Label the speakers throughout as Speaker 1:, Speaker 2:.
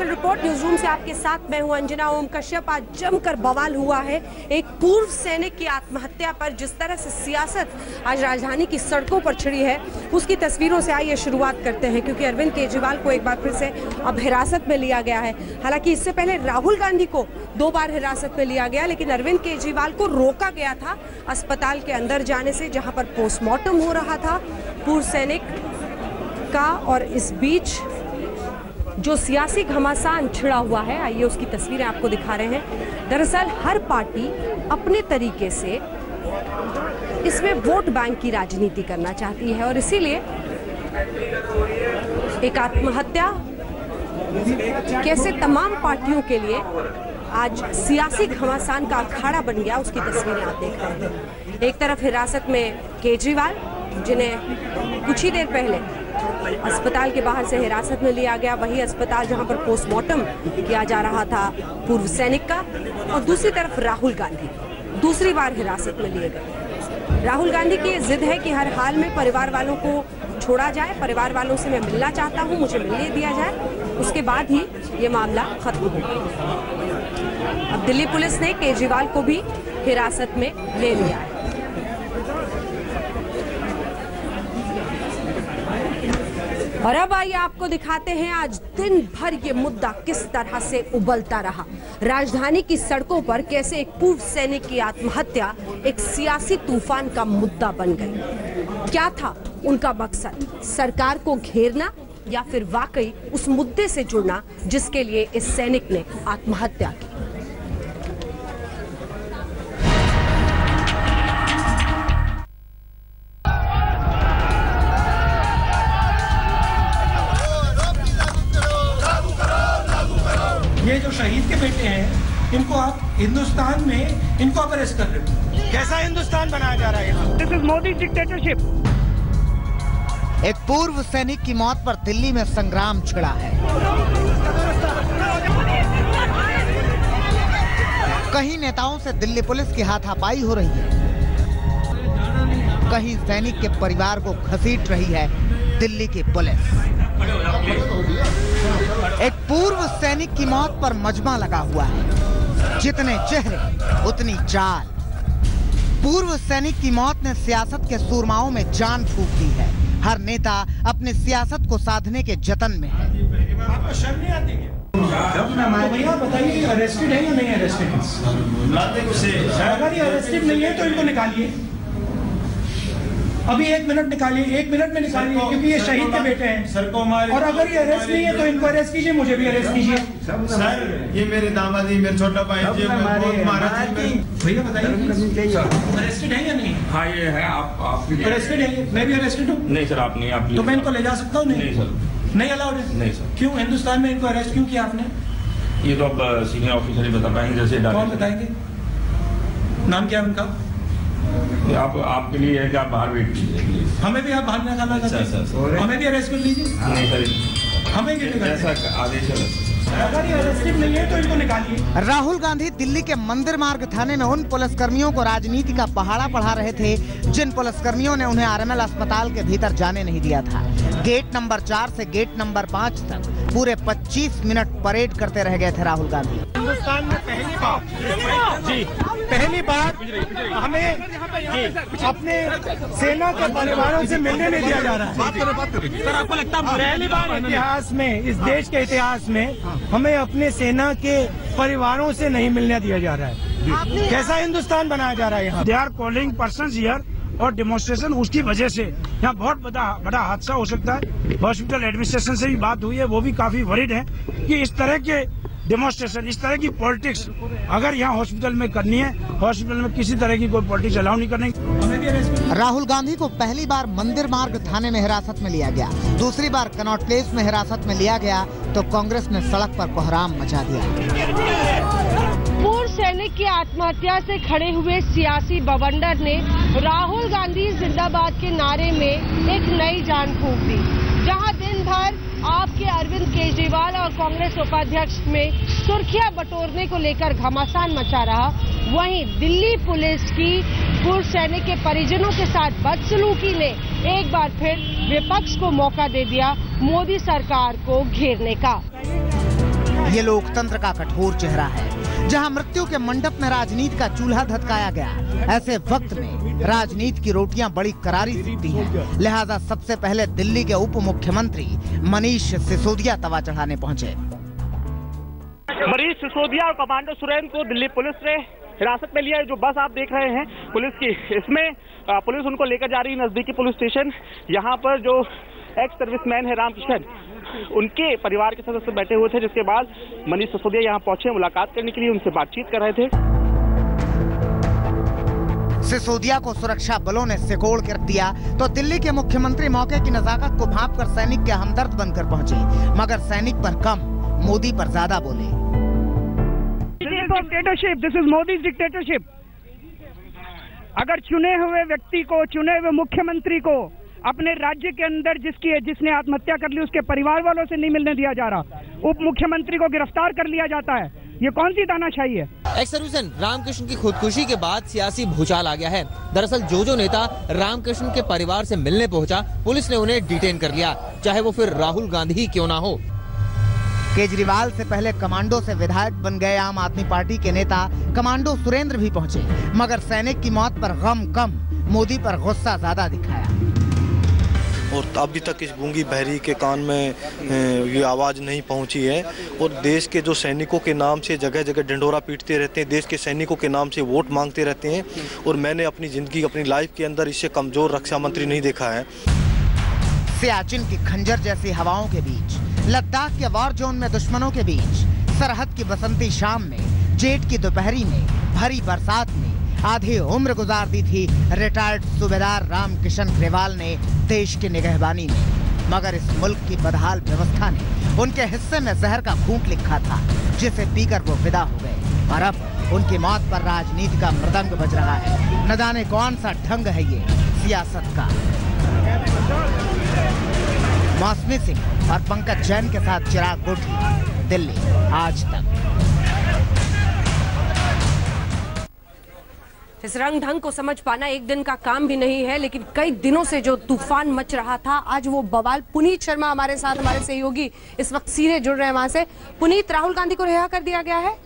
Speaker 1: Special report news room से आपके साथ मैं हूं अंजना। ओम कश्यप, आज जमकर बवाल हुआ है एक पूर्व सैनिक की आत्महत्या पर। जिस तरह से सियासत आज राजधानी की सड़कों पर छिड़ी है उसकी तस्वीरों से आइए शुरुआत करते हैं, क्योंकि अरविंद केजरीवाल को एक बार फिर से अब हिरासत में लिया गया है। हालांकि इससे पहले राहुल गांधी को 2 बार हिरासत में लिया गया, लेकिन अरविंद केजरीवाल को रोका गया था अस्पताल के अंदर जाने से, जहां पर पोस्टमार्टम हो रहा था पूर्व सैनिक का। और इस बीच जो सियासी घमासान छिड़ा हुआ है, आइए उसकी तस्वीरें आपको दिखा रहे हैं। दरअसल हर पार्टी अपने तरीके से इसमें वोट बैंक की राजनीति करना चाहती है और इसीलिए एक आत्महत्या कैसे तमाम पार्टियों के लिए आज सियासी घमासान का अखाड़ा बन गया, उसकी तस्वीरें आप देख रहे हैं। एक तरफ हिरासत में केजरीवाल, जिन्हें कुछ ही देर पहले अस्पताल के बाहर से हिरासत में लिया गया, वही अस्पताल जहां पर पोस्टमार्टम किया जा रहा था पूर्व सैनिक का। और दूसरी तरफ राहुल गांधी दूसरी बार हिरासत में लिए गए। राहुल गांधी की जिद है कि हर हाल में परिवार वालों को छोड़ा जाए, परिवार वालों से मैं मिलना चाहता हूं, मुझे मिलने दिया जाए, उसके बाद ही ये मामला खत्म होगा। अब दिल्ली पुलिस ने केजरीवाल को भी हिरासत में ले लिया है। और अब आइए आपको दिखाते हैं आज दिन भर ये मुद्दा किस तरह से उबलता रहा। राजधानी की सड़कों पर कैसे एक पूर्व सैनिक की आत्महत्या एक सियासी तूफान का मुद्दा बन गई। क्या था उनका मकसद? सरकार को घेरना या फिर वाकई उस मुद्दे से जुड़ना जिसके लिए इस सैनिक ने आत्महत्या की?
Speaker 2: ये जो शहीद के बेटे हैं, इनको आप हिंदुस्तान में इनको आप अरेस्ट कर रहे हो। कैसा हिंदुस्तान बनाया जा रहा है यहाँ? This is Modi dictatorship.
Speaker 3: एक पूर्व सैनिक की मौत पर दिल्ली में संग्राम छिड़ा है। कहीं नेताओं से दिल्ली पुलिस की हाथापाई हो रही है, कहीं सैनिक के परिवार को घसीट रही है दिल्ली की पुलिस। एक पूर्व सैनिक की मौत पर मजमा लगा हुआ है, जितने चेहरे उतनी चाल। पूर्व सैनिक की मौत ने सियासत के सूरमाओं में जान फूंक दी है। हर नेता अपनी सियासत को साधने के जतन में है।
Speaker 2: आपको शर्म नहीं आती है? तो भैया बताइए, अरेस्टेड है या नहीं अरेस्टेड? अगर ये अरेस्टेड नहीं है तो इनको निकालिए, अभी 1 मिनट निकालिए, 1 मिनट में निकालिए, क्योंकि ये शहीद के बेटे हैं सर को मारे। और अगर ये अरेस्ट नहीं है तो इनको अरेस्ट कीजिए, मुझे भी अरेस्ट कीजिए।
Speaker 4: सर ये मेरे दामादी, मेरे छोटा भाई जी
Speaker 2: भैया बताइए, अरेस्टेड है या नहीं?
Speaker 5: हाँ ये है। आप
Speaker 2: अरेस्टेड है? मैं भी अरेस्टेड हूँ।
Speaker 5: नहीं सर, आप नहीं। आप
Speaker 2: तो मैं इनको ले जा सकता हूँ?
Speaker 5: नहीं सर,
Speaker 2: नहीं अलाउड है?
Speaker 5: नहीं सर। क्यों?
Speaker 2: हिंदुस्तान में इनको अरेस्ट क्यों किया आपने?
Speaker 5: ये तो अब सीनियर ऑफिसर ही बता पाएंगे। जैसे
Speaker 2: कौन बताएंगे? नाम क्या है उनका?
Speaker 5: आप आपके लिए है कि आप बाहर वेट कीजिए।
Speaker 2: हमें भी आप बाहर निकालना चाहते हैं? हमें भी अरेस्ट कर लीजिए।
Speaker 5: नहीं सर,
Speaker 2: हमें
Speaker 5: ऐसा आदेश है।
Speaker 2: अगर ये अरेस्टेड नहीं है तो इनको निकालिए।
Speaker 3: राहुल गांधी दिल्ली के मंदिर मार्ग थाने में उन पुलिसकर्मियों को राजनीति का पहाड़ा पढ़ा रहे थे जिन पुलिसकर्मियों ने उन्हें आरएमएल अस्पताल के भीतर जाने नहीं दिया था। गेट नंबर 4 से गेट नंबर 5 तक पूरे 25 मिनट परेड करते रह गए थे राहुल गांधी।
Speaker 2: हिंदुस्तान में पहली बार हमें अपने सेना के परिवारों से मिलने नहीं दिया जा रहा है। सर आपको लगता है पहली बार इतिहास में, इस देश के इतिहास में हमें अपने सेना के परिवारों से नहीं मिलने दिया जा रहा है? कैसा हिंदुस्तान बनाया जा रहा है यहाँ? They are calling persons here और डेमोन्स्ट्रेशन, उसकी वजह से यहाँ बहुत बड़ा हादसा हो सकता है। हॉस्पिटल एडमिनिस्ट्रेशन से भी बात हुई है, वो भी काफी वरीड है कि इस तरह के डेमोन्स्ट्रेशन, इस तरह की पॉलिटिक्स अगर यहाँ हॉस्पिटल में करनी है, हॉस्पिटल में किसी तरह की कोई पॉलिटिक्स अलाउ नहीं करनी।
Speaker 3: राहुल गांधी को पहली बार मंदिर मार्ग थाने में हिरासत में लिया गया, दूसरी बार कनॉट प्लेस में हिरासत में लिया गया तो कांग्रेस ने सड़क पर कोहराम मचा दिया।
Speaker 1: पूर्व सैनिक की आत्महत्या से खड़े हुए सियासी बवंडर ने राहुल गांधी जिंदाबाद के नारे में एक नई जान फूंक दी। जहां दिन भर आपके अरविंद केजरीवाल और कांग्रेस उपाध्यक्ष में सुर्खियां बटोरने को लेकर घमासान मचा रहा, वहीं दिल्ली पुलिस की पूर्व सैनिक के परिजनों के साथ बदसलूकी ने एक बार फिर विपक्ष को मौका दे दिया मोदी सरकार को घेरने का।
Speaker 3: ये लोकतंत्र का कठोर चेहरा है, जहां मृत्यु के मंडप में राजनीति का चूल्हा धधकाया गया। ऐसे वक्त में राजनीति की रोटियां बड़ी करारी सीखती हैं। लिहाजा सबसे पहले दिल्ली के उप मुख्यमंत्री मनीष सिसोदिया तवा चढ़ाने पहुंचे।
Speaker 6: मनीष सिसोदिया और कमांडो सुरेंद्र को दिल्ली पुलिस ने हिरासत में लिया है। जो बस आप देख रहे हैं पुलिस की, इसमें पुलिस उनको लेकर जा रही है नजदीकी पुलिस स्टेशन। यहाँ पर जो एक्स सर्विसमैन है रामकिशन, उनके परिवार के सदस्य बैठे हुए थे, जिसके बाद मनीष सिसोदिया यहाँ पहुंचे मुलाकात करने के लिए, उनसे बातचीत कर रहे थे।
Speaker 3: सिसोदिया को सुरक्षा बलों ने सिकोड़ कर दिया तो दिल्ली के मुख्यमंत्री मौके की नजाकत को भांपकर सैनिक के हमदर्द बनकर पहुंचे, मगर सैनिक पर कम, मोदी पर ज्यादा बोले।
Speaker 7: Dictatorship, this is Modi's dictatorship. अगर चुने हुए व्यक्ति को, चुने हुए मुख्यमंत्री को अपने राज्य के अंदर जिसने आत्महत्या कर ली उसके परिवार वालों से नहीं मिलने दिया जा रहा, उप मुख्यमंत्री को गिरफ्तार कर लिया जाता है, ये कौन सी तानाशाही है?
Speaker 8: एक्स सर्विसमैन रामकृष्ण की खुदकुशी के बाद सियासी भूचाल आ गया है। दरअसल जो नेता रामकृष्ण के परिवार से मिलने पहुंचा, पुलिस ने उन्हें डिटेन कर लिया, चाहे वो फिर राहुल गांधी ही क्यों ना हो।
Speaker 3: केजरीवाल से पहले कमांडो से विधायक बन गए आम आदमी पार्टी के नेता कमांडो सुरेंद्र भी पहुंचे, मगर सैनिक की मौत पर गम कम, मोदी पर गुस्सा ज्यादा दिखाया।
Speaker 9: और अभी तक इस गूंगी बहरी के कान में ये आवाज़ नहीं पहुंची है। और देश के जो सैनिकों के नाम से जगह जगह ढिंढोरा पीटते रहते हैं, देश के सैनिकों के नाम से वोट मांगते रहते हैं, और मैंने अपनी ज़िंदगी, अपनी लाइफ के अंदर इससे कमज़ोर रक्षा मंत्री नहीं देखा है।
Speaker 3: सियाचिन की खंजर जैसी हवाओं के बीच, लद्दाख के वॉर जोन में दुश्मनों के बीच, सरहद की बसंती शाम में, जेठ की दोपहरी में, भरी बरसात में आधी उम्र गुजार दी थी रिटायर्ड सूबेदार रामकिशन ग्रेवाल ने देश की निगहबानी में। मगर इस मुल्क की बदहाल व्यवस्था ने उनके हिस्से में जहर का घूंट लिखा था, जिसे पीकर वो विदा हो गए। और अब उनकी मौत पर राजनीति का मृदंग बज रहा है। न जाने कौन सा ढंग है ये सियासत का। मौसमी सिंह और पंकज जैन के साथ चिराग गुठी, दिल्ली आज तक।
Speaker 1: इस रंग ढंग को समझ पाना एक दिन का काम भी नहीं है, लेकिन कई दिनों से जो तूफान मच रहा था, आज वो बवाल। पुनीत शर्मा हमारे साथ, हमारे सहयोगी इस वक्त सीधे जुड़ रहे हैं वहां से। पुनीत, राहुल गांधी को रिहा कर दिया गया है?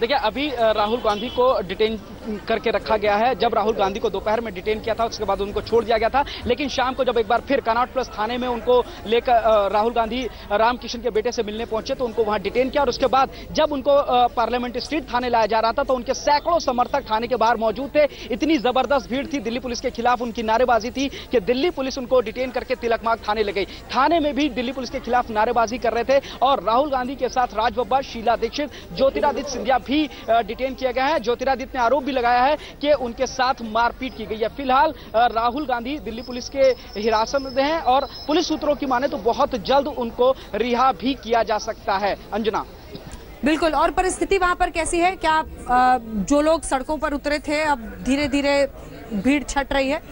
Speaker 6: देखिए, अभी राहुल गांधी को डिटेन करके रखा गया है। जब राहुल गांधी को दोपहर में डिटेन किया था, उसके बाद उनको छोड़ दिया गया था, लेकिन शाम को जब एक बार फिर कनॉट प्लेस थाने में उनको लेकर राहुल गांधी रामकिशन के बेटे से मिलने पहुंचे तो उनको वहां डिटेन किया। और उसके बाद जब उनको पार्लियामेंट स्ट्रीट थाने लाया जा रहा था तो उनके सैकड़ों समर्थक थाने के बाहर मौजूद थे। इतनी जबरदस्त भीड़ थी, दिल्ली पुलिस के खिलाफ उनकी नारेबाजी थी कि दिल्ली पुलिस उनको डिटेन करके तिलकमार्ग थाने ले गई। थाने में भी दिल्ली पुलिस के खिलाफ नारेबाजी कर रहे थे और राहुल गांधी के साथ राज बब्बर, शीला दीक्षित, ज्योतिरादित्य सिंधिया भी डिटेन किया गया है। ज्योतिरादित्य ने आरोप भी लगाया है कि उनके साथ मारपीट की गई है। फिलहाल राहुल गांधी दिल्ली पुलिस के हिरासत में हैं और पुलिस सूत्रों की माने तो बहुत जल्द उनको रिहा भी किया जा सकता है। अंजना,
Speaker 1: बिल्कुल। और परिस्थिति वहां पर कैसी है? क्या जो लोग सड़कों पर उतरे थे, अब धीरे धीरे भीड़ छट रही है?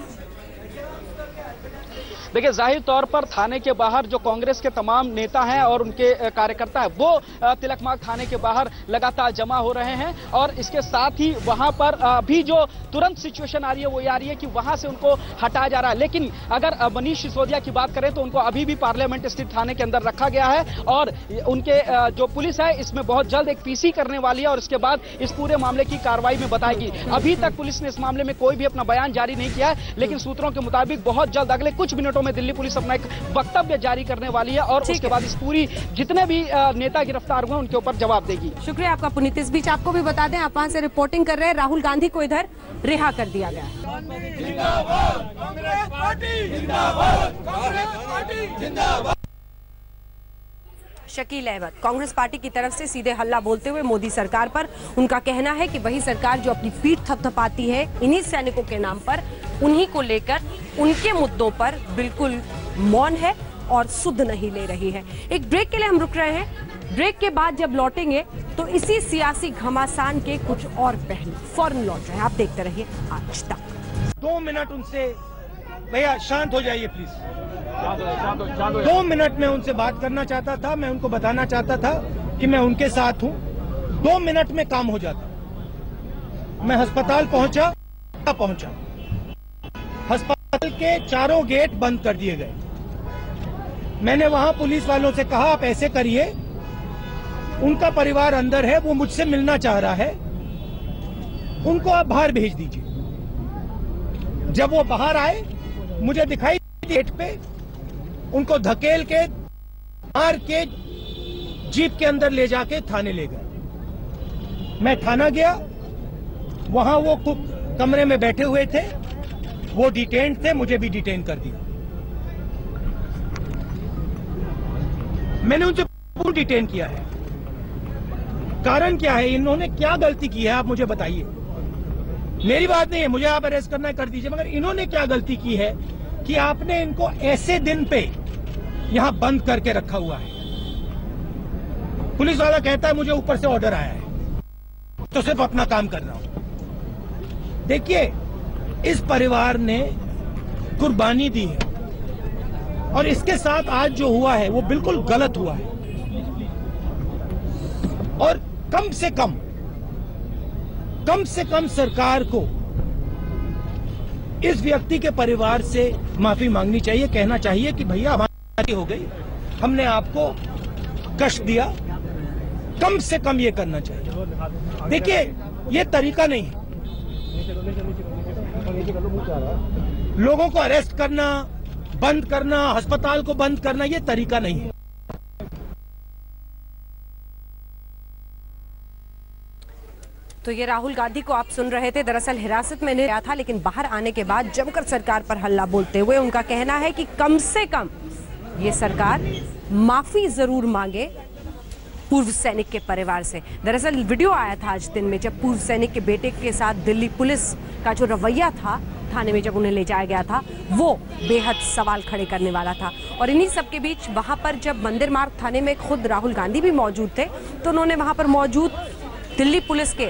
Speaker 6: देखिए, जाहिर तौर पर थाने के बाहर जो कांग्रेस के तमाम नेता हैं और उनके कार्यकर्ता हैं, वो तिलकमार्ग थाने के बाहर लगातार जमा हो रहे हैं। और इसके साथ ही वहां पर अभी जो तुरंत सिचुएशन आ रही है वो ये आ रही है कि वहां से उनको हटाया जा रहा है। लेकिन अगर मनीष सिसोदिया की बात करें तो उनको अभी भी पार्लियामेंट स्थित थाने के अंदर रखा गया है और उनके जो पुलिस है इसमें बहुत जल्द एक पीसी करने वाली है और उसके बाद इस पूरे मामले की कार्रवाई में बताएगी। अभी तक पुलिस ने इस मामले में कोई भी अपना बयान जारी नहीं किया है, लेकिन सूत्रों के मुताबिक बहुत जल्द, अगले कुछ मिनटों में दिल्ली पुलिस अपना एक वक्तव्य जारी करने वाली है और उसके बाद इस पूरी जितने भी नेता गिरफ्तार हुए उनके ऊपर जवाब देगी।
Speaker 1: शुक्रिया आपका पुनीत। इस बीच आपको भी बता दें, आप वहां से रिपोर्टिंग कर रहे हैं, राहुल गांधी को इधर रिहा कर दिया गया है। शकील अहमद कांग्रेस पार्टी की तरफ से सीधे हल्ला बोलते हुए मोदी सरकार पर। उनका कहना है कि वही सरकार जो अपनी पीठ थपथपाती है इन्हीं सैनिकों के नाम पर, उन्हीं को लेकर, उनके मुद्दों पर बिल्कुल मौन है और सुध नहीं ले रही है। एक ब्रेक के लिए हम रुक रहे हैं। ब्रेक के बाद जब लौटेंगे तो इसी सियासी घमासान के कुछ और पहलू फौरन लौट रहे हैं। आप देखते रहिए आज तक।
Speaker 2: 2 मिनट उनसे, भैया शांत हो जाइए प्लीज। 2 मिनट में उनसे बात करना चाहता था, मैं उनको बताना चाहता था कि मैं उनके साथ हूं। 2 मिनट में काम हो जाता। मैं अस्पताल पहुंचा, अस्पताल के चारों गेट बंद कर दिए गए। मैंने वहां पुलिस वालों से कहा आप ऐसे करिए, उनका परिवार अंदर है, वो मुझसे मिलना चाह रहा है, उनको आप बाहर भेज दीजिए। जब वो बाहर आए, मुझे दिखाई गेट पे, उनको धकेल के मार के जीप के अंदर ले जाके थाने ले गए। मैं थाना गया, वहां वो कमरे में बैठे हुए थे, वो डिटेन्ड थे, मुझे भी डिटेन कर दिया। मैंने उनसे पूर्ण डिटेन किया है। कारण क्या है, इन्होंने क्या गलती की है, आप मुझे बताइए। मेरी बात नहीं है, मुझे आप अरेस्ट करना है कर दीजिए, मगर इन्होंने क्या गलती की है कि आपने इनको ऐसे दिन पे यहां बंद करके रखा हुआ है। पुलिस वाला कहता है मुझे ऊपर से ऑर्डर आया है, तो सिर्फ अपना काम कर रहा हूं। देखिए, इस परिवार ने कुर्बानी दी है और इसके साथ आज जो हुआ है वो बिल्कुल गलत हुआ है। और कम से कम सरकार को इस व्यक्ति के परिवार से माफी मांगनी चाहिए, कहना चाहिए कि भैया हमारी हो गई, हमने आपको कष्ट दिया, कम से कम ये करना चाहिए। देखिए, ये तरीका नहीं है लोगों को अरेस्ट करना, बंद करना, अस्पताल को बंद करना, ये तरीका नहीं है।
Speaker 1: तो ये राहुल गांधी को आप सुन रहे थे। दरअसल हिरासत में नहीं गया था, लेकिन बाहर आने के बाद जमकर सरकार पर हल्ला बोलते हुए उनका कहना है कि कम से कम ये सरकार माफी जरूर मांगे पूर्व सैनिक के परिवार से। दरअसल वीडियो आया था आज दिन में, जब पूर्व सैनिक के बेटे के साथ दिल्ली पुलिस का जो रवैया था थाने में जब उन्हें ले जाया गया था, वो बेहद सवाल खड़े करने वाला था। और इन्हीं सबके बीच वहां पर जब मंदिर मार्ग थाने में खुद राहुल गांधी भी मौजूद थे, तो उन्होंने वहां पर मौजूद दिल्ली पुलिस के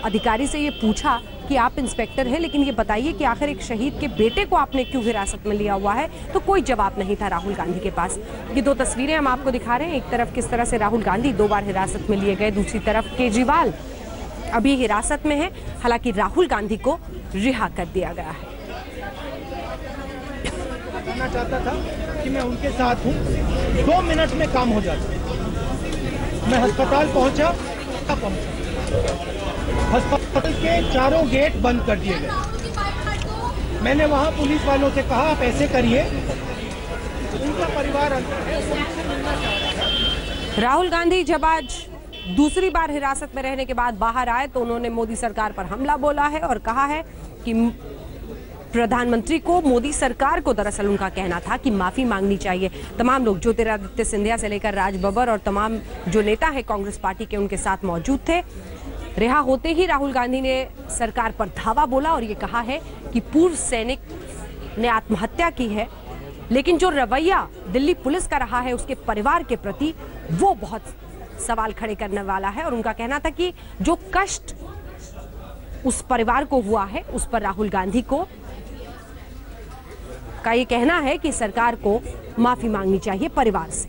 Speaker 1: अधिकारी से ये पूछा कि आप इंस्पेक्टर हैं, लेकिन ये बताइए कि आखिर एक शहीद के बेटे को आपने क्यों हिरासत में लिया हुआ है। तो कोई जवाब नहीं था राहुल गांधी के पास। ये दो तस्वीरें हम आपको दिखा रहे हैं, एक तरफ किस तरह से राहुल गांधी 2 बार हिरासत में लिए गए, दूसरी तरफ केजरीवाल अभी हिरासत में है। हालांकि राहुल गांधी को रिहा कर दिया गया है।
Speaker 2: बताना चाहता था कि मैं उनके साथ हूँ, 2 मिनट में काम हो जाता। मैं अस्पताल पहुंचा, अस्पताल के चारों गेट बंद कर दिए गए। मैंने वहां पुलिस वालों से कहा आप ऐसे करिए, उनका परिवार
Speaker 1: राहुल गांधी जब आज दूसरी बार हिरासत में रहने के बाद बाहर आए, तो उन्होंने मोदी सरकार पर हमला बोला है और कहा है कि प्रधानमंत्री को, मोदी सरकार को दरअसल उनका कहना था कि माफी मांगनी चाहिए। तमाम लोग, ज्योतिरादित्य सिंधिया से लेकर राज बब्बर और तमाम जो नेता है कांग्रेस पार्टी के, उनके साथ मौजूद थे। रिहा होते ही राहुल गांधी ने सरकार पर धावा बोला और ये कहा है कि पूर्व सैनिक ने आत्महत्या की है, लेकिन जो रवैया दिल्ली पुलिस का रहा है उसके परिवार के प्रति, वो बहुत सवाल खड़े करने वाला है। और उनका कहना था कि जो कष्ट उस परिवार को हुआ है, उस पर राहुल गांधी को का ये कहना है कि सरकार को माफी मांगनी चाहिए परिवार से।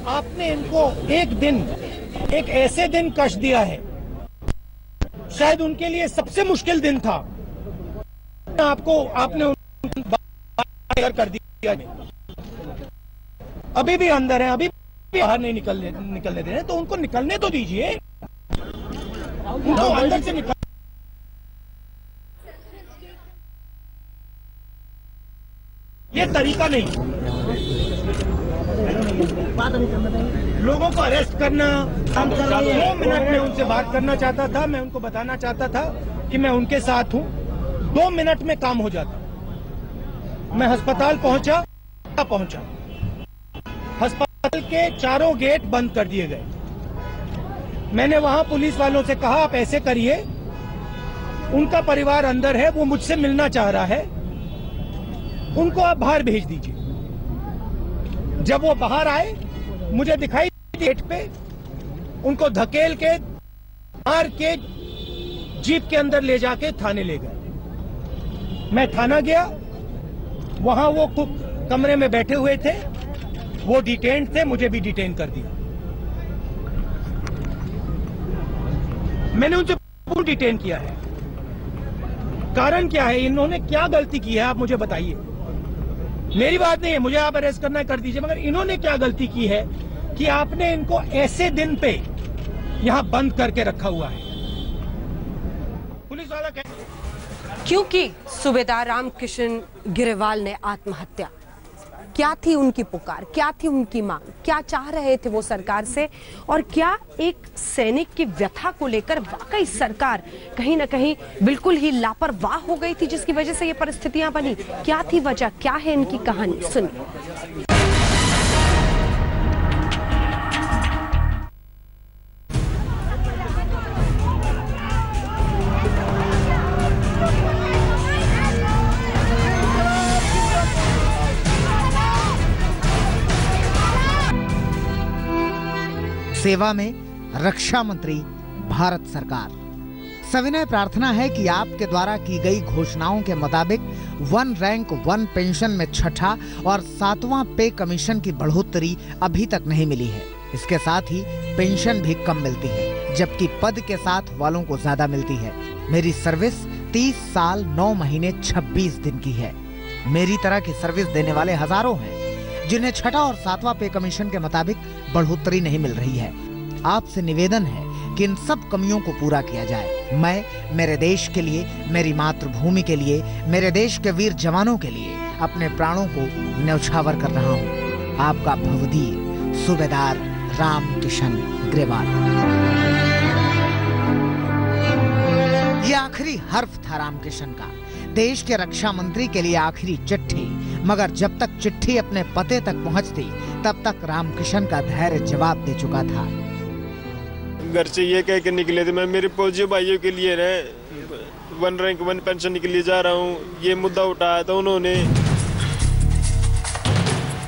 Speaker 2: आपने इनको एक ऐसे दिन कष्ट दिया है, शायद उनके लिए सबसे मुश्किल दिन था। आपने कर दिया, अभी भी अंदर है, अभी भी बाहर नहीं निकलने दे रहे, तो उनको निकलने तो दीजिए, उनको अंदर से निकल। ये तरीका नहीं, लोगों को अरेस्ट करना। 2 मिनट में उनसे बात करना चाहता था, मैं उनको बताना चाहता था कि मैं उनके साथ हूं, 2 मिनट में काम हो जाता। मैं अस्पताल पहुंचा, अस्पताल के चारों गेट बंद कर दिए गए। मैंने वहां पुलिस वालों से कहा आप ऐसे करिए, उनका परिवार अंदर है, वो मुझसे मिलना चाह रहा है, उनको आप बाहर भेज दीजिए। जब वो बाहर आए, मुझे दिखाई गेट पे, उनको धकेल के मार के जीप के अंदर ले जाके थाने ले गए। मैं थाना गया, वहां वो कमरे में बैठे हुए थे, वो डिटेन्ड थे, मुझे भी डिटेन कर दिया। मैंने उनसे पूर्ण डिटेन किया है। कारण क्या है, इन्होंने क्या गलती की है, आप मुझे बताइए। मेरी बात नहीं है, मुझे आप अरेस्ट करना कर दीजिए, मगर इन्होंने क्या गलती की है कि आपने इनको ऐसे दिन पे यहां बंद करके रखा हुआ है। पुलिस वाला
Speaker 1: क्योंकि सूबेदार रामकिशन ग्रेवाल ने आत्महत्या, क्या थी उनकी पुकार, क्या थी उनकी मांग, क्या चाह रहे थे वो सरकार से, और क्या एक सैनिक की व्यथा को लेकर वाकई सरकार कहीं ना कहीं बिल्कुल ही लापरवाह हो गई थी जिसकी वजह से ये परिस्थितियां बनी? क्या थी वजह, क्या है इनकी कहानी, सुनिए।
Speaker 3: सेवा में रक्षा मंत्री भारत सरकार। सविनय प्रार्थना है कि आपके द्वारा की गई घोषणाओं के मुताबिक 1 रैंक 1 पेंशन में 6ठा और 7वां पे कमीशन की बढ़ोतरी अभी तक नहीं मिली है। इसके साथ ही पेंशन भी कम मिलती है, जबकि पद के साथ वालों को ज्यादा मिलती है। मेरी सर्विस 30 साल 9 महीने 26 दिन की है। मेरी तरह की सर्विस देने वाले हजारों हैं जिन्हें 6ठा और 7वां पे कमीशन के मुताबिक बढ़ोतरी नहीं मिल रही है। आपसे निवेदन है कि इन सब कमियों को पूरा किया जाए। मैं मेरे देश के लिए, मेरी मातृभूमि के लिए, मेरे देश के वीर जवानों के लिए अपने प्राणों को न्यौछावर कर रहा हूँ। आपका भवदीय सूबेदार रामकिशन ग्रेवाल। ये आखिरी हर्फ था रामकिशन का, देश के रक्षा मंत्री के लिए आखिरी चिट्ठी। मगर जब तक चिट्ठी अपने पते तक पहुंचती, तब तक रामकिशन का धैर्य जवाब दे चुका था।
Speaker 4: घर से ये कह के निकले थे, मैं मेरे फौजी भाइयों के लिए 1 रैंक 1 पेंशन के लिए जा रहा हूँ। ये मुद्दा उठाया था उन्होंने।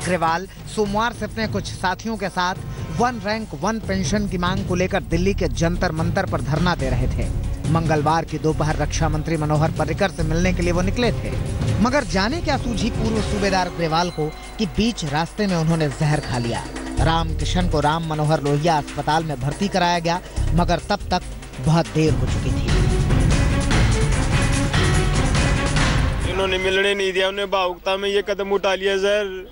Speaker 3: ग्रेवाल सोमवार से अपने कुछ साथियों के साथ 1 रैंक 1 पेंशन की मांग को लेकर दिल्ली के जंतर मंतर पर धरना दे रहे थे। मंगलवार की दोपहर रक्षा मंत्री मनोहर पर्रिकर से मिलने के लिए वो निकले थे, मगर जाने क्या सूझी पूर्व सूबेदार ग्रेवाल को कि बीच रास्ते में उन्होंने जहर खा लिया। रामकिशन को राम मनोहर लोहिया अस्पताल में भर्ती कराया गया, मगर तब तक बहुत देर हो चुकी थी।
Speaker 4: उन्होंने मिलने नहीं दिया, उन्होंने भावुकता में ये कदम उठा लिया सर।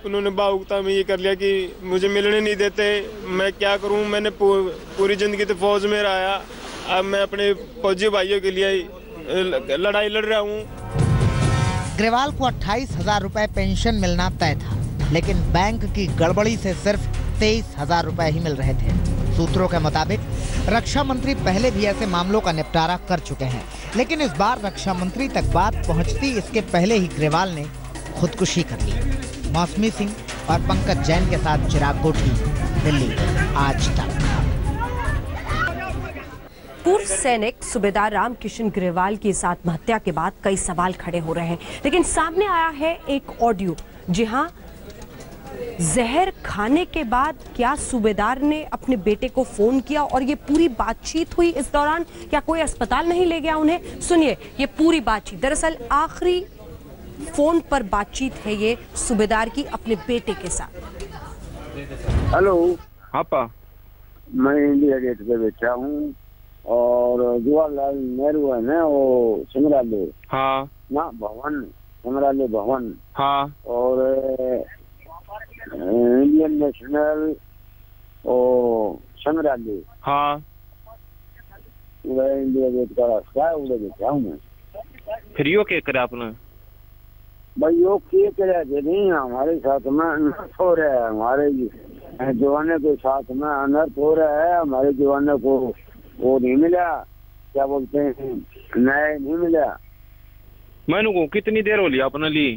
Speaker 4: उन्होंने भावुकता में ये कर लिया कि मुझे मिलने नहीं देते। मैं क्या करूं, मैंने पूरी जिंदगी तो फौज में रहा, अब मैं अपने फौजी भाइयों के लिए लड़ाई लड़ रहा हूँ।
Speaker 3: ग्रेवाल को 28,000 रुपए पेंशन मिलना तय था, लेकिन बैंक की गड़बड़ी से सिर्फ 23,000 रुपए ही मिल रहे थे। सूत्रों के मुताबिक रक्षा मंत्री पहले भी ऐसे मामलों का निपटारा कर चुके हैं, लेकिन इस बार रक्षा मंत्री तक बात पहुंचती इसके पहले ही ग्रेवाल ने खुदकुशी कर ली। मौसमी सिंह और पंकज जैन के साथ चिराग कोठी, दिल्ली, आज तक।
Speaker 1: पूर्व सैनिक सूबेदार रामकिशन ग्रेवाल की इस आत्महत्या के बाद कई सवाल खड़े हो रहे हैं, लेकिन सामने आया है एक ऑडियो। जी हां, जहर खाने के बाद क्या सूबेदार ने अपने बेटे को फोन किया और ये पूरी बातचीत हुई? इस दौरान क्या कोई अस्पताल नहीं ले गया उन्हें? सुनिए ये पूरी बातचीत। दरअसल आखिरी फोन पर बातचीत है ये सूबेदार की अपने बेटे के साथ।
Speaker 10: हेलो
Speaker 5: पापा,
Speaker 10: मैं इंडिया गेट पे बैठा हूँ और जवाहरलाल नेहरू है ना, वो संग्रहालय,
Speaker 5: हाँ
Speaker 10: ना भवन, संग्रहालय भवन,
Speaker 5: हाँ,
Speaker 10: और इंडियन नेशनल और संग्रहालय,
Speaker 5: हाँ,
Speaker 10: उधर इंडिया गेट का रास्ता है, उधर बैठा हूँ मैं।
Speaker 5: फिर यो क्या करे आपने?
Speaker 10: भाई योग किए करे नहीं, हमारे साथ में अनर्थ हो रहा है, हमारे जवानों के साथ में अनर्थ हो रहा है। हमारे जवानों को वो नहीं मिला, क्या बोलते हैं, न्याय नहीं मिला।
Speaker 5: मैंने को कितनी देर हो लिया अपने लिए?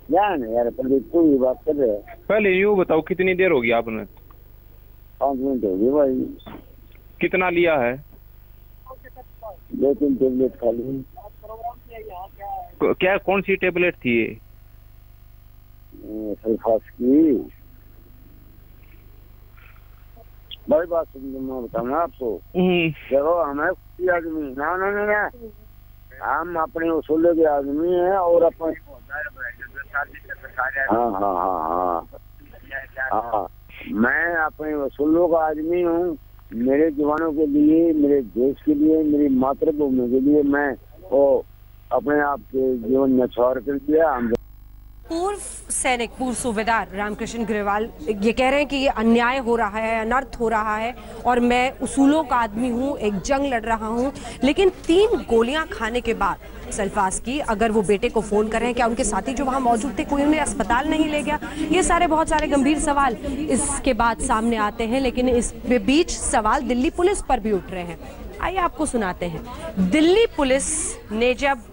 Speaker 10: यार यार पहले तू ही बात कर रहे हैं।
Speaker 5: पहले यूँ बताओ कितनी देर होगी आपने?
Speaker 10: 5 मिनट हो गए भाई।
Speaker 5: कितना लिया है?
Speaker 10: 2-3 टेबलेट खा ली।
Speaker 5: क्या कौन सी टेबलेट थी ये?
Speaker 10: सल्फास की। भाई बात सुन, मैं बताऊँ आपको, देखो हमें आदमी ना ना ना ना, हम अपने उसूलों के आदमी हैं और अपने हाँ हाँ हाँ हाँ हाँ, मैं अपने उसूलों का आदमी हूँ। मेरे जवानों के लिए, मेरे देश के लिए, मेरी मातृभूमि के लिए मैं वो अपने आप के जीवन में छोड़ कर दिया। हम
Speaker 1: पूर्व सैनिक, पूर्व सूबेदार रामकृष्ण ग्रेवाल ये कह रहे हैं कि ये अन्याय हो रहा है, अनर्थ हो रहा है और मैं उसूलों का आदमी हूँ, एक जंग लड़ रहा हूँ। लेकिन 3 गोलियां खाने के बाद सल्फास की अगर वो बेटे को फोन कर रहे हैं, क्या उनके साथी जो वहां मौजूद थे कोई उन्हें अस्पताल नहीं ले गया? ये सारे बहुत सारे गंभीर सवाल इसके बाद सामने आते हैं। लेकिन इस बीच सवाल दिल्ली पुलिस पर भी उठ रहे हैं। आइए आपको सुनाते हैं। दिल्ली पुलिस ने जब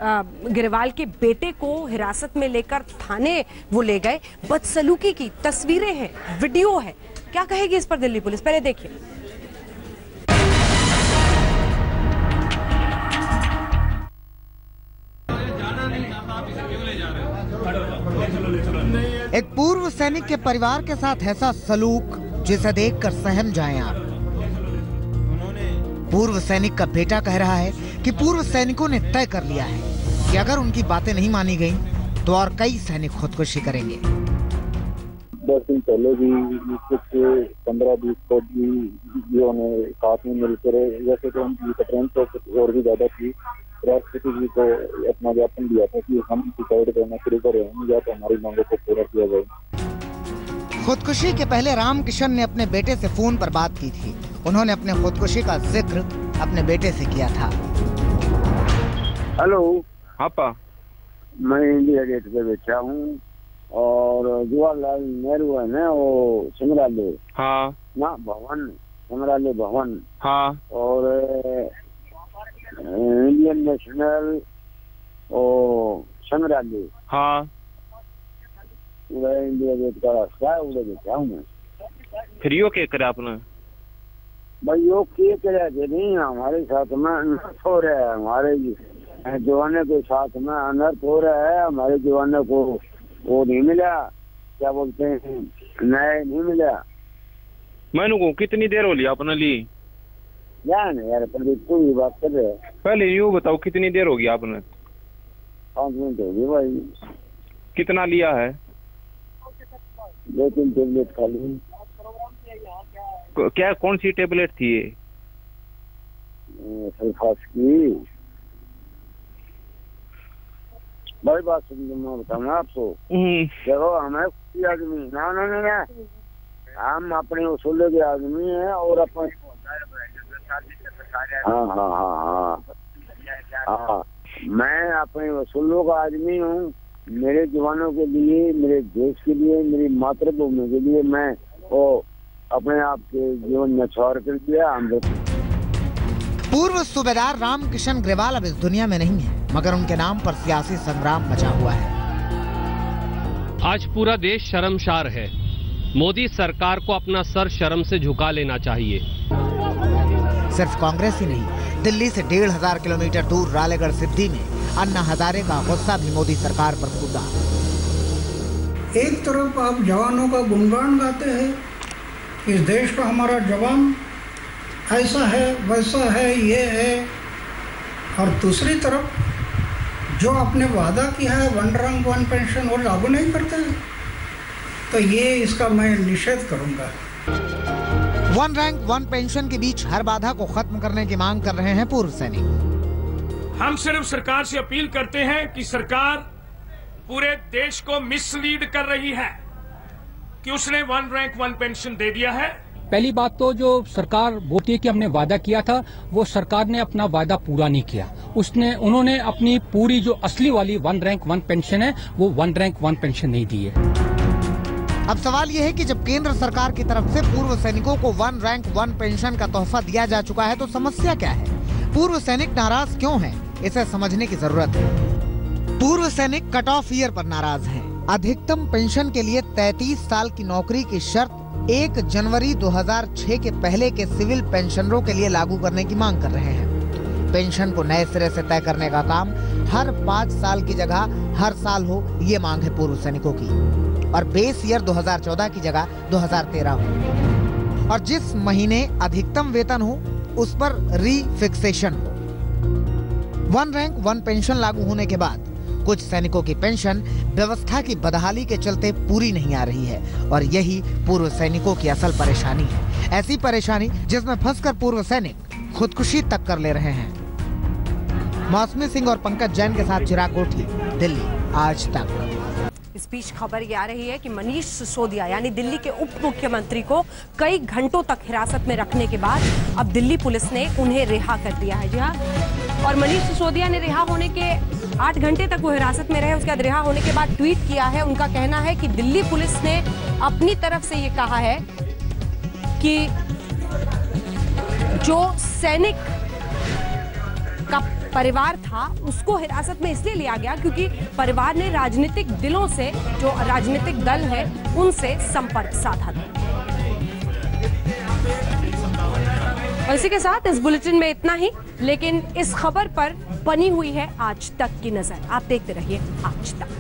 Speaker 1: ग्रेवाल के बेटे को हिरासत में लेकर थाने वो ले गए, बदसलूकी की तस्वीरें हैं, वीडियो है, क्या कहेगी इस पर दिल्ली पुलिस? पहले देखिए।
Speaker 3: एक पूर्व सैनिक के परिवार के साथ ऐसा सलूक जिसे देखकर सहम जाएं आप। पूर्व सैनिक का बेटा कह रहा है कि पूर्व सैनिकों ने तय कर लिया है कि अगर उनकी बातें नहीं मानी गई तो और कई सैनिक खुदकुशी करेंगे।
Speaker 10: 10 दिन पहले भी कुछ 15-20 फौजी ने साथ में मिलकर, वैसे तो उनकी कंप्लेंट तो और भी ज्यादा थी, राष्ट्रपति जी को अपना ज्ञापन दिया था कि हम सुसाइड करना शुरू करें या तो हमारी मांगों को पूरा किया जाए।
Speaker 3: खुदकुशी के पहले रामकिशन ने अपने बेटे से फोन पर बात की थी। उन्होंने अपने खुदकुशी का जिक्र अपने बेटे से किया था।
Speaker 10: हेलो
Speaker 5: पापा,
Speaker 10: मैं इंडिया गेट पे बैठा हूँ और जवाहरलाल नेहरू है ना, वो संग्रहालय,
Speaker 5: हाँ
Speaker 10: ना भवन, संग्रहालय भवन,
Speaker 5: हाँ,
Speaker 10: और इंडियन नेशनल और संग्रहालय,
Speaker 5: हाँ,
Speaker 10: इंडिया गेट का रास्ता है, उधर बैठा हूँ मैं।
Speaker 5: फिर यो क्या करे आपने?
Speaker 10: भाई योग किए करे नहीं, हमारे साथ में अनर्थ हो रहा है, हमारे जवानों के साथ में अनर्थ हो रहा है। हमारे जवानों को वो नहीं मिला, क्या बोलते हैं, न्याय नहीं मिला।
Speaker 5: मैनू को कितनी देर हो लिया अपने ली?
Speaker 10: यार यार प्रदीप को भी बात कर रहे हैं।
Speaker 5: पहले यूँ बताओ कितनी देर होगी आपने?
Speaker 10: 5 मिनट होगी भाई।
Speaker 5: कितना लिया है?
Speaker 10: 2-3 टेबलेट खा ली।
Speaker 5: क्या कौन सी टेबलेट थी ये?
Speaker 10: सल्फास की। भाई बात सुन, मैं बताऊँ आपको, देखो हमें आदमी ना ना ना ना, हम अपने उसूलों के आदमी हैं और अपन हाँ हाँ हाँ हाँ हाँ, मैं अपने उसूलों का आदमी हूँ। मेरे जवानों के लिए, मेरे देश के लिए, मेरी मातृभूमि के लिए मैं वो अपने आप के जीवन में छोड़ कर दिया। हम
Speaker 3: पूर्व सूबेदार रामकिशन ग्रेवाल अब इस दुनिया में नहीं है, मगर उनके नाम पर सियासी संग्राम मचा हुआ है।
Speaker 11: आज पूरा देश शर्मसार है। मोदी सरकार को अपना सर शर्म से झुका लेना चाहिए।
Speaker 3: सिर्फ कांग्रेस ही नहीं, दिल्ली से 1500 किलोमीटर दूर रालेगढ़ सिद्धि में अन्ना हजारे का गुस्सा भी मोदी सरकार पर फूटा।
Speaker 12: एक तरफ आप जवानों का गुणगान गाते हैं, इस देश का हमारा जवान ऐसा है, वैसा है, ये है, और दूसरी तरफ जो आपने वादा किया है 1 रैंक 1 पेंशन वो लागू नहीं करते हैं, तो ये इसका मैं निषेध करूंगा।
Speaker 3: 1 रैंक 1 पेंशन के बीच हर बाधा को खत्म करने की मांग कर रहे हैं पूर्व सैनिक।
Speaker 13: हम सिर्फ सरकार से अपील करते हैं कि सरकार पूरे देश को मिसलीड कर रही है कि उसने 1 रैंक 1 पेंशन दे दिया है।
Speaker 14: पहली बात तो जो सरकार बोलती है कि हमने वादा किया था, वो सरकार ने अपना वादा पूरा नहीं किया। उन्होंने अपनी पूरी जो असली वाली 1 रैंक 1 पेंशन है वो 1 रैंक 1 पेंशन नहीं दी है।
Speaker 3: अब सवाल यह है कि जब केंद्र सरकार की तरफ से पूर्व सैनिकों को 1 रैंक 1 पेंशन का तोहफा दिया जा चुका है तो समस्या क्या है? पूर्व सैनिक नाराज क्यों हैं? इसे समझने की जरूरत है। पूर्व सैनिक कट ऑफ ईयर पर नाराज हैं। अधिकतम पेंशन के लिए 33 साल की नौकरी की शर्त 1 जनवरी 2006 के पहले के सिविल पेंशनरों के लिए लागू करने की मांग कर रहे हैं। पेंशन को नए सिरे से तय करने का काम हर 5 साल की जगह हर साल हो, ये मांग है पूर्व सैनिकों की, और बेस ईयर 2014 की जगह 2013 हो, और जिस महीने अधिकतम वेतन हो उस पर रीफिक्सेशन हो। 1 रैंक 1 पेंशन लागू होने के बाद कुछ सैनिकों की पेंशन व्यवस्था की बदहाली के चलते पूरी नहीं आ रही है, और यही पूर्व सैनिकों की असल परेशानी है। ऐसी परेशानी जिसमें फंसकर पूर्व सैनिक खुदकुशी तक कर ले रहे हैं। मौसमी सिंह और पंकज जैन के साथ चिराग गोठी, दिल्ली आज तक।
Speaker 1: इस बीच खबर ये आ रही है कि मनीष सिसोदिया यानी दिल्ली के उप मुख्यमंत्री को कई घंटों तक हिरासत में रखने के बाद अब दिल्ली पुलिस ने उन्हें रिहा कर दिया है। जी हाँ, और मनीष सिसोदिया ने रिहा होने के 8 घंटे तक वो हिरासत में रहे। उसके बाद रिहा होने के बाद ट्वीट किया है। उनका कहना है कि दिल्ली पुलिस ने अपनी तरफ से ये कहा है कि जो सैनिक का परिवार था उसको हिरासत में इसलिए लिया गया क्योंकि परिवार ने राजनीतिक दिलों से, जो राजनीतिक दल है, उनसे संपर्क साधा था। और इसी के साथ इस बुलेटिन में इतना ही, लेकिन इस खबर पर बनी हुई है आज तक की नजर। आप देखते रहिए आज तक।